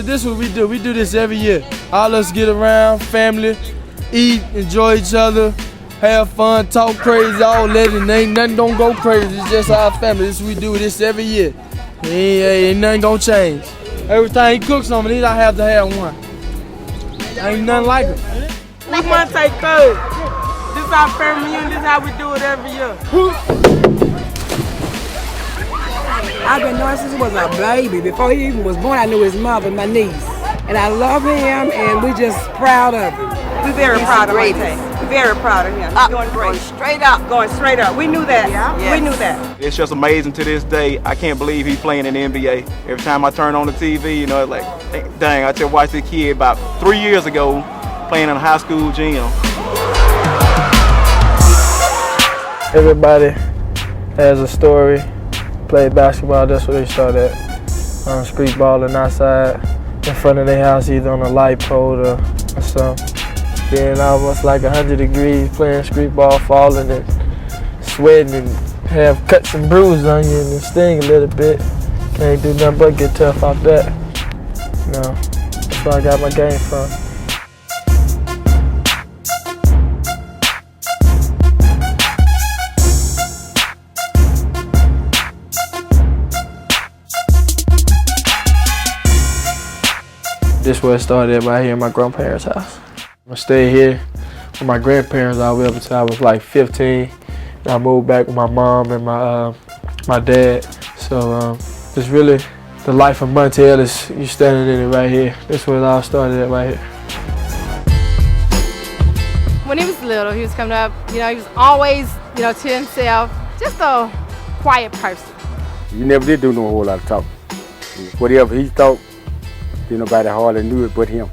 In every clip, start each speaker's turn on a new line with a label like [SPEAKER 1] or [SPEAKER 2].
[SPEAKER 1] this what we do. We do this every year. All us get around, family, eat, enjoy each other, have fun, talk crazy, all that, and ain't nothing gonna go crazy. It's just our family. This we do this every year. Ain't nothing gonna change. Every time he cooks something, I have to have one. Ain't nothing like it.
[SPEAKER 2] We want to take third. This is our family reunion. This is how we do it every year.
[SPEAKER 3] I've been knowing since he was a baby. Before he even was born, I knew his mother, my niece. And I love him, and we're just proud of him.
[SPEAKER 2] We're very proud of him. We're very proud of him. He's doing great. Going straight up. Going straight up. We knew that. Yeah. Yes. We knew that.
[SPEAKER 4] It's just amazing to this day. I can't believe he's playing in the NBA. Every time I turn on the TV, you know, it's like, dang, I just watched this kid about 3 years ago playing in a high school gym.
[SPEAKER 1] Everybody has a story. Played basketball, that's where they started at. Street balling outside in front of their house, either on a light pole or something. Being almost like 100 degrees, playing street ball, falling and sweating and have cuts and bruises on you and it sting a little bit. Can't do nothing but get tough off that. No, that's where I got my game from. This where it started right here in my grandparents' house. I stayed here with my grandparents all the way up until I was like 15. And I moved back with my mom and my dad. So it's really the life of Monta Ellis. You're standing in it right here. This where it all started at right here.
[SPEAKER 5] When he was little, he was coming up, he was always, to himself, just a quiet person.
[SPEAKER 6] You never did do no whole lot of talking. Whatever he thought, nobody hardly knew it but him.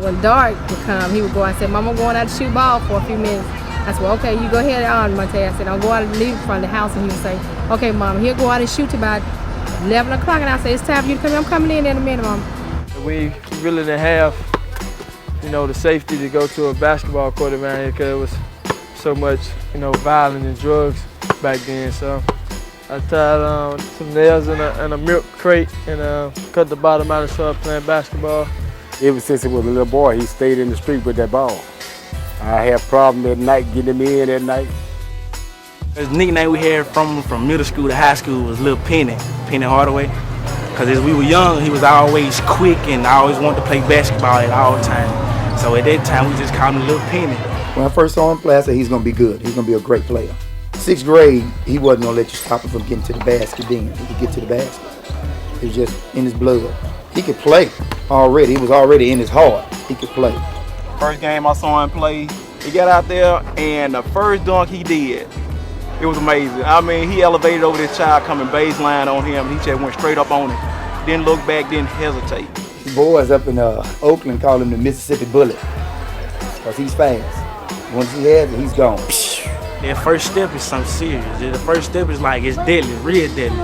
[SPEAKER 5] When dark would come, he would go and say, Mama, I'm going out to shoot ball for a few minutes. I said, well, okay, you go ahead on, Monta. I said, I'll go out and leave from the house. And he would say, okay, Mama, he'll go out and shoot about 11 o'clock. And I say, it's time for you to come in. I'm coming in a minute, Mama.
[SPEAKER 1] We really didn't have, the safety to go to a basketball court around here because it was so much, violence and drugs back then. So I tied some nails in a milk crate and cut the bottom out and started playing basketball.
[SPEAKER 6] Ever since he was a little boy, he stayed in the street with that ball. I had problems at night getting him in at night.
[SPEAKER 7] His nickname we had from middle school to high school was Little Penny Hardaway. Because as we were young, he was always quick and I always wanted to play basketball at all times. So at that time, we just called him Little Penny.
[SPEAKER 8] When I first saw him play, I said he's going to be good. He's going to be a great player. 6th grade, he wasn't going to let you stop him from getting to the basket then. He could get to the basket. It was just in his blood. He could play already. It was already in his heart. He could play.
[SPEAKER 4] First game I saw him play, he got out there and the first dunk he did, it was amazing. I mean, he elevated over this child coming baseline on him. He just went straight up on him. Didn't look back, didn't hesitate.
[SPEAKER 8] The boys up in Oakland call him the Mississippi Bullet because he's fast. Once he has it, he's gone.
[SPEAKER 7] That first step is something serious. The first step is like, it's deadly, real deadly.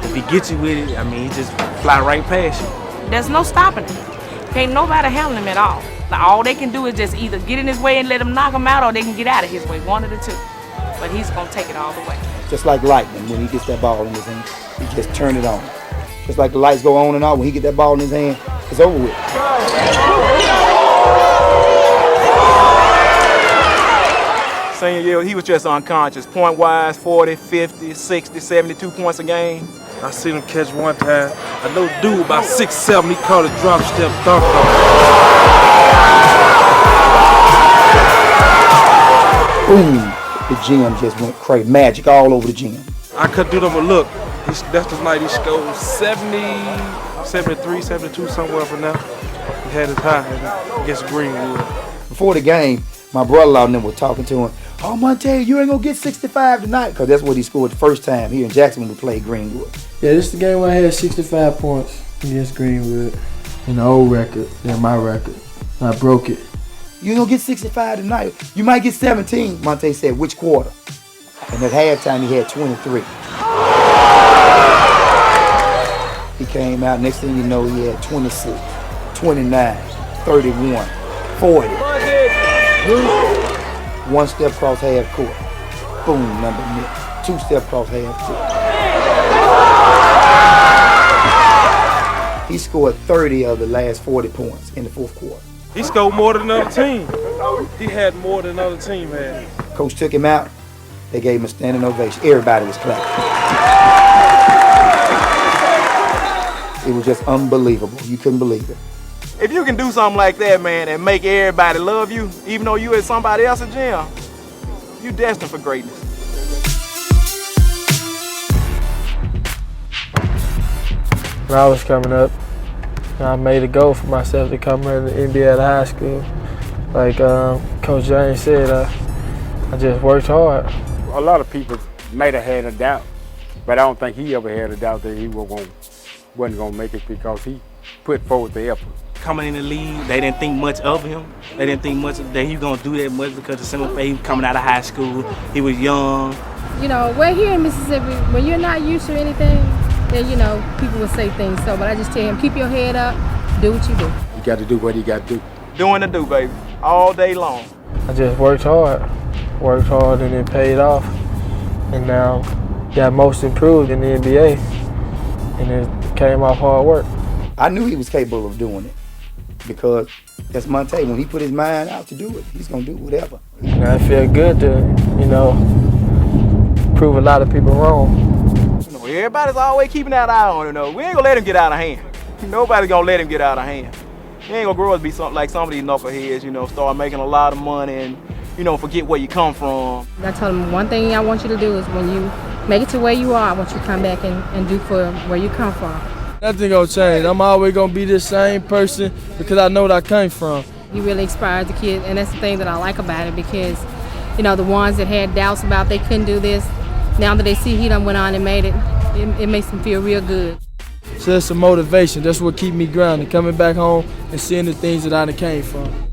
[SPEAKER 7] If he gets you with it, he just fly right past you.
[SPEAKER 2] There's no stopping him. Can't nobody handle him at all. Like, all they can do is just either get in his way and let him knock him out, or they can get out of his way, one of the two. But he's gonna take it all the way.
[SPEAKER 8] Just like lightning, when he gets that ball in his hand, he just turn it on. Just like the lights go on and off, when he get that ball in his hand, it's over with.
[SPEAKER 4] Senior year, he was just unconscious. Point-wise, 40, 50, 60, 72 points a game.
[SPEAKER 9] I seen him catch one time. I know dude about 6'7", he caught a drop step dunk
[SPEAKER 8] Boom! The gym just went crazy. Magic all over the gym.
[SPEAKER 9] I couldn't do them a look. That's the night he scored 70, 73, 72, somewhere up in there. He had his high against Greenwood.
[SPEAKER 8] Before the game, my brother-in-law and them were talking to him. Oh, Monta, you ain't gonna get 65 tonight, because that's what he scored the first time here in Jackson when we played Greenwood.
[SPEAKER 1] Yeah, this is the game where I had 65 points against Greenwood. In the old record, then my record. I broke it.
[SPEAKER 8] You ain't gonna get 65 tonight. You might get 17, Monta said, which quarter? And at halftime, he had 23. He came out, next thing you know, he had 26, 29, 31, 40. One step cross half court. Boom, number net. 2 step cross half court. He scored 30 of the last 40 points in the fourth quarter.
[SPEAKER 9] He scored more than another team. He had more than another team had.
[SPEAKER 8] Coach took him out. They gave him a standing ovation. Everybody was clapping. It was just unbelievable. You couldn't believe it.
[SPEAKER 4] If you can do something like that, man, and make everybody love you, even though you at somebody else's gym, you destined for greatness.
[SPEAKER 1] When I was coming up, I made a goal for myself to come in the NBA at high school. Like Coach James said, I just worked hard.
[SPEAKER 6] A lot of people might have had a doubt, but I don't think he ever had a doubt that he wasn't going to make it because he put forward the effort.
[SPEAKER 7] Coming in the league, they didn't think much of him. They didn't think much that he was going to do that much because the simple fact he was coming out of high school. He was young.
[SPEAKER 5] You know, we're here in Mississippi. When you're not used to anything, then, you know, people will say things. So, but I just tell him, keep your head up, do what you do.
[SPEAKER 6] You got to do what you got to do.
[SPEAKER 4] Doing the do, baby, all day long.
[SPEAKER 1] I just worked hard and it paid off. And now got most improved in the NBA, and it came off hard work.
[SPEAKER 8] I knew he was capable of doing it because that's Monta. When he put his mind out to do it, he's going to do whatever.
[SPEAKER 1] And I feel good to, you know, prove a lot of people wrong.
[SPEAKER 4] You know, everybody's always keeping that eye on him, though. We ain't going to let him get out of hand. Nobody's going to let him get out of hand. He ain't going to grow up to be something like some of these knuckleheads, you know, start making a lot of money and, you know, forget where you come from.
[SPEAKER 5] I told him one thing I want you to do is when you make it to where you are, I want you to come back and do for where you come from.
[SPEAKER 1] Nothing gonna change. I'm always gonna be the same person because I know what I came from.
[SPEAKER 5] He really inspired the kid, and that's the thing that I like about it because, you know, the ones that had doubts about they couldn't do this, now that they see he done went on and made it, it makes them feel real good.
[SPEAKER 1] So that's some motivation. That's what keep me grounded, coming back home and seeing the things that I done came from.